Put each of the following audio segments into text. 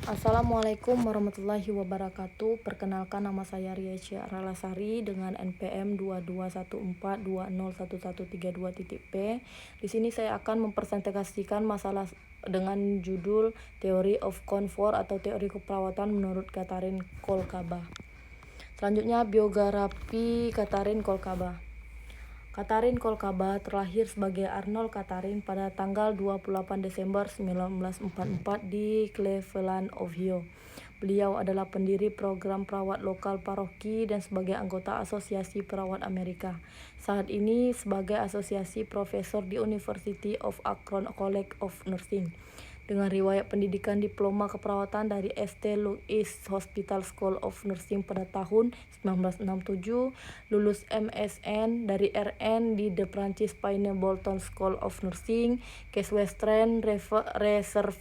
Assalamualaikum warahmatullahi wabarakatuh. Perkenalkan, nama saya Riesya Ralasari dengan NPM 2214201132.P. Di sini saya akan mempresentasikan masalah dengan judul Theory of Comfort atau teori keperawatan menurut Katharine Kolkaba. Selanjutnya, biografi Katharine Kolkaba. Katharine Kolkaba terlahir sebagai Arnold Katharine pada tanggal 28 Desember 1944 di Cleveland, Ohio. Beliau adalah pendiri program perawat lokal paroki dan sebagai anggota Asosiasi Perawat Amerika. Saat ini sebagai asosiasi profesor di University of Akron College of Nursing. Dengan riwayat pendidikan diploma keperawatan dari St. Louis Hospital School of Nursing pada tahun 1967, lulus MSN dari RN di The Francis Payne Bolton School of Nursing, Case Western Reserve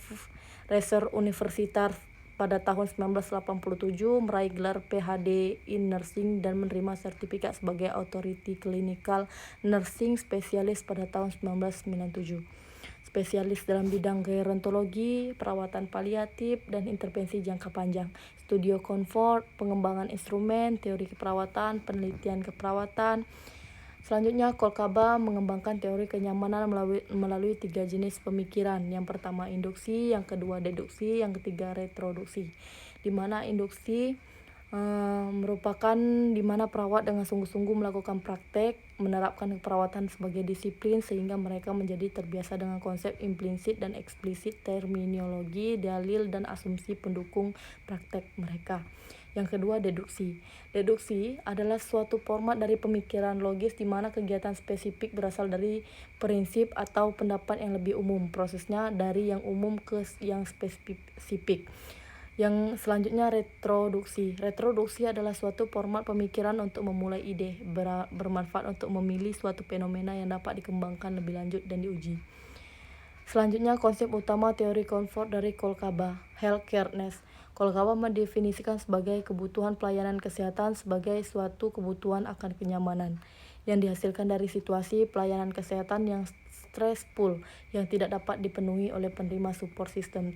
Universitas pada tahun 1987, meraih gelar PhD in Nursing dan menerima sertifikat sebagai Authority Clinical Nursing Specialist pada tahun 1997. Spesialis dalam bidang gerontologi, perawatan paliatif, dan intervensi jangka panjang, studio comfort, pengembangan instrumen, teori keperawatan, penelitian keperawatan. Selanjutnya, Kolkaba mengembangkan teori kenyamanan melalui 3 jenis pemikiran. Yang pertama induksi, yang kedua deduksi, yang ketiga retroduksi. Di mana induksi merupakan di mana perawat dengan sungguh-sungguh melakukan praktek, menerapkan keperawatan sebagai disiplin sehingga mereka menjadi terbiasa dengan konsep implisit dan eksplisit, terminologi, dalil, dan asumsi pendukung praktek mereka. Yang kedua, deduksi. Deduksi adalah suatu format dari pemikiran logis di mana kegiatan spesifik berasal dari prinsip atau pendapat yang lebih umum. Prosesnya dari yang umum ke yang spesifik. Yang selanjutnya, retroduksi. Retroduksi adalah suatu format pemikiran untuk memulai ide, bermanfaat untuk memilih suatu fenomena yang dapat dikembangkan lebih lanjut dan diuji. Selanjutnya, konsep utama teori comfort dari Kolkaba, healthcareness. Kolkaba mendefinisikan sebagai kebutuhan pelayanan kesehatan sebagai suatu kebutuhan akan kenyamanan yang dihasilkan dari situasi pelayanan kesehatan yang stressful yang tidak dapat dipenuhi oleh penerima support system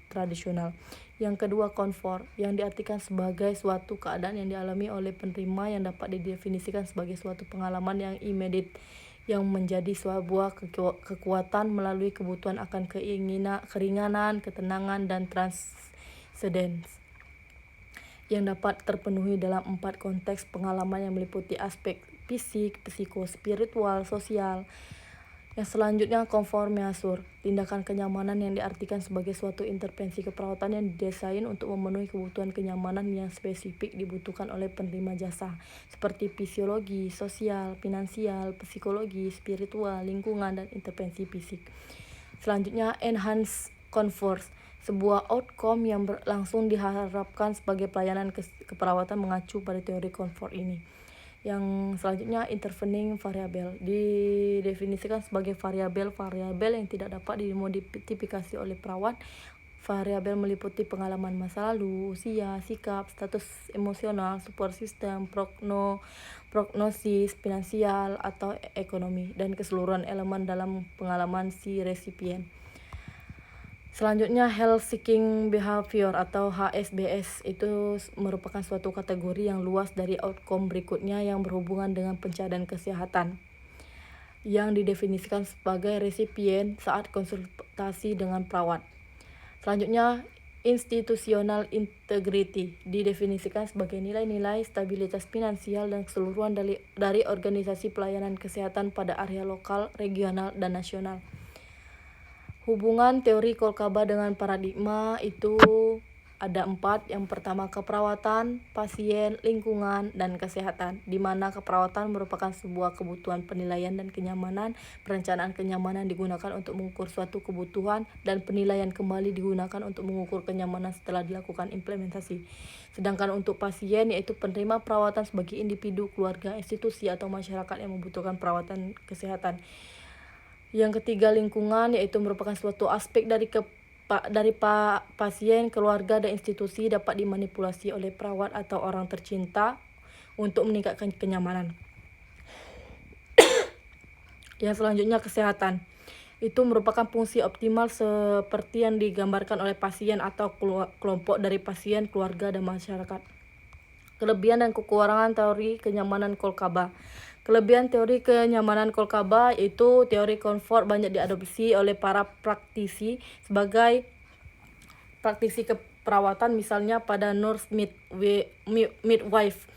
tradisional. Yang kedua, comfort, yang diartikan sebagai suatu keadaan yang dialami oleh penerima yang dapat didefinisikan sebagai suatu pengalaman yang immediate yang menjadi sebuah kekuatan melalui kebutuhan akan keringanan, ketenangan, dan transcendence yang dapat terpenuhi dalam 4 konteks pengalaman yang meliputi aspek fisik, psikospiritual, sosial. Yang selanjutnya, konformeasur, tindakan kenyamanan yang diartikan sebagai suatu intervensi keperawatan yang didesain untuk memenuhi kebutuhan kenyamanan yang spesifik dibutuhkan oleh penerima jasa, seperti fisiologi, sosial, finansial, psikologi, spiritual, lingkungan, dan intervensi fisik. Selanjutnya, enhance comfort, sebuah outcome yang langsung diharapkan sebagai pelayanan keperawatan mengacu pada teori comfort ini. Yang selanjutnya, intervening variable, didefinisikan sebagai variabel yang tidak dapat dimodifikasi oleh perawat. Variabel meliputi pengalaman masa lalu, usia, sikap, status emosional, support system, prognosis, finansial atau ekonomi, dan keseluruhan elemen dalam pengalaman si resipien. Selanjutnya, health seeking behavior atau HSBS itu merupakan suatu kategori yang luas dari outcome berikutnya yang berhubungan dengan pencarian kesehatan yang didefinisikan sebagai resipien saat konsultasi dengan perawat. Selanjutnya, institutional integrity didefinisikan sebagai nilai-nilai stabilitas finansial dan keseluruhan dari organisasi pelayanan kesehatan pada area lokal, regional, dan nasional. Hubungan teori Kolkaba dengan paradigma itu ada 4. Yang pertama, keperawatan, pasien, lingkungan, dan kesehatan, di mana keperawatan merupakan sebuah kebutuhan penilaian dan kenyamanan. Perencanaan kenyamanan digunakan untuk mengukur suatu kebutuhan, dan penilaian kembali digunakan untuk mengukur kenyamanan setelah dilakukan implementasi. Sedangkan untuk pasien, yaitu penerima perawatan sebagai individu, keluarga, institusi, atau masyarakat yang membutuhkan perawatan kesehatan. Yang ketiga, lingkungan, yaitu merupakan suatu aspek dari pasien, keluarga, dan institusi dapat dimanipulasi oleh perawat atau orang tercinta untuk meningkatkan kenyamanan. Yang selanjutnya, kesehatan. itu merupakan fungsi optimal seperti yang digambarkan oleh pasien atau kelompok dari pasien, keluarga, dan masyarakat. Kelebihan dan kekurangan teori kenyamanan Kolkaba. Kelebihan teori kenyamanan Kolkaba yaitu teori komfort banyak diadopsi oleh para praktisi sebagai praktisi keperawatan, misalnya pada nurse midwife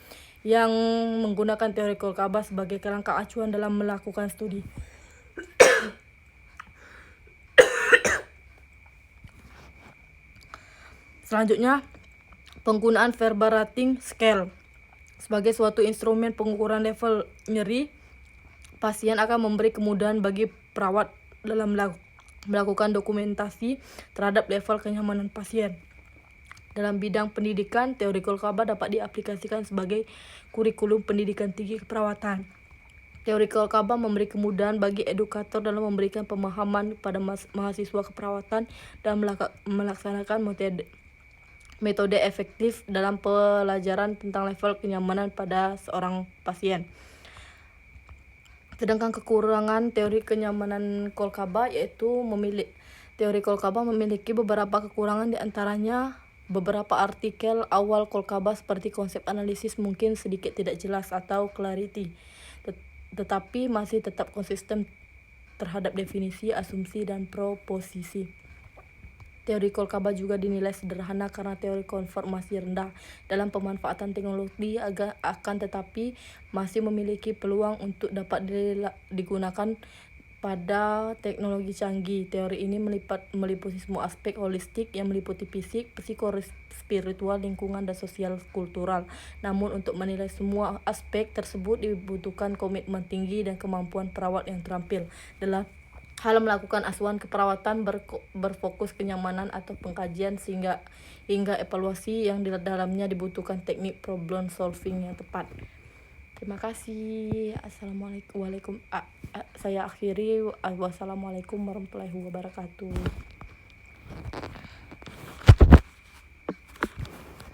yang menggunakan teori Kolkaba sebagai kerangka acuan dalam melakukan studi. Selanjutnya, penggunaan verbal rating scale sebagai suatu instrumen pengukuran level nyeri pasien akan memberi kemudahan bagi perawat dalam melakukan dokumentasi terhadap level kenyamanan pasien. Dalam bidang pendidikan, teori Kolkaba dapat diaplikasikan sebagai kurikulum pendidikan tinggi keperawatan. Teori Kolkaba memberi kemudahan bagi edukator dalam memberikan pemahaman pada mahasiswa keperawatan dan melaksanakan metode efektif dalam pelajaran tentang level kenyamanan pada seorang pasien. Sedangkan kekurangan teori kenyamanan Kolkaba yaitu teori Kolkaba memiliki beberapa kekurangan, diantaranya beberapa artikel awal Kolkaba seperti konsep analisis mungkin sedikit tidak jelas atau clarity, tetapi masih tetap konsisten terhadap definisi, asumsi, dan proposisi. Teori Kolkaba juga dinilai sederhana karena teori komfort masih rendah dalam pemanfaatan teknologi, akan tetapi masih memiliki peluang untuk dapat digunakan pada teknologi canggih. Teori ini meliputi semua aspek holistik yang meliputi fisik, psikospiritual, lingkungan, dan sosial kultural. Namun untuk menilai semua aspek tersebut dibutuhkan komitmen tinggi dan kemampuan perawat yang terampil dalam hal melakukan asuhan keperawatan berfokus kenyamanan atau pengkajian hingga evaluasi yang di dalamnya dibutuhkan teknik problem solving yang tepat. Terima kasih. Assalamualaikum. Saya akhiri. Wassalamualaikum warahmatullahi wabarakatuh.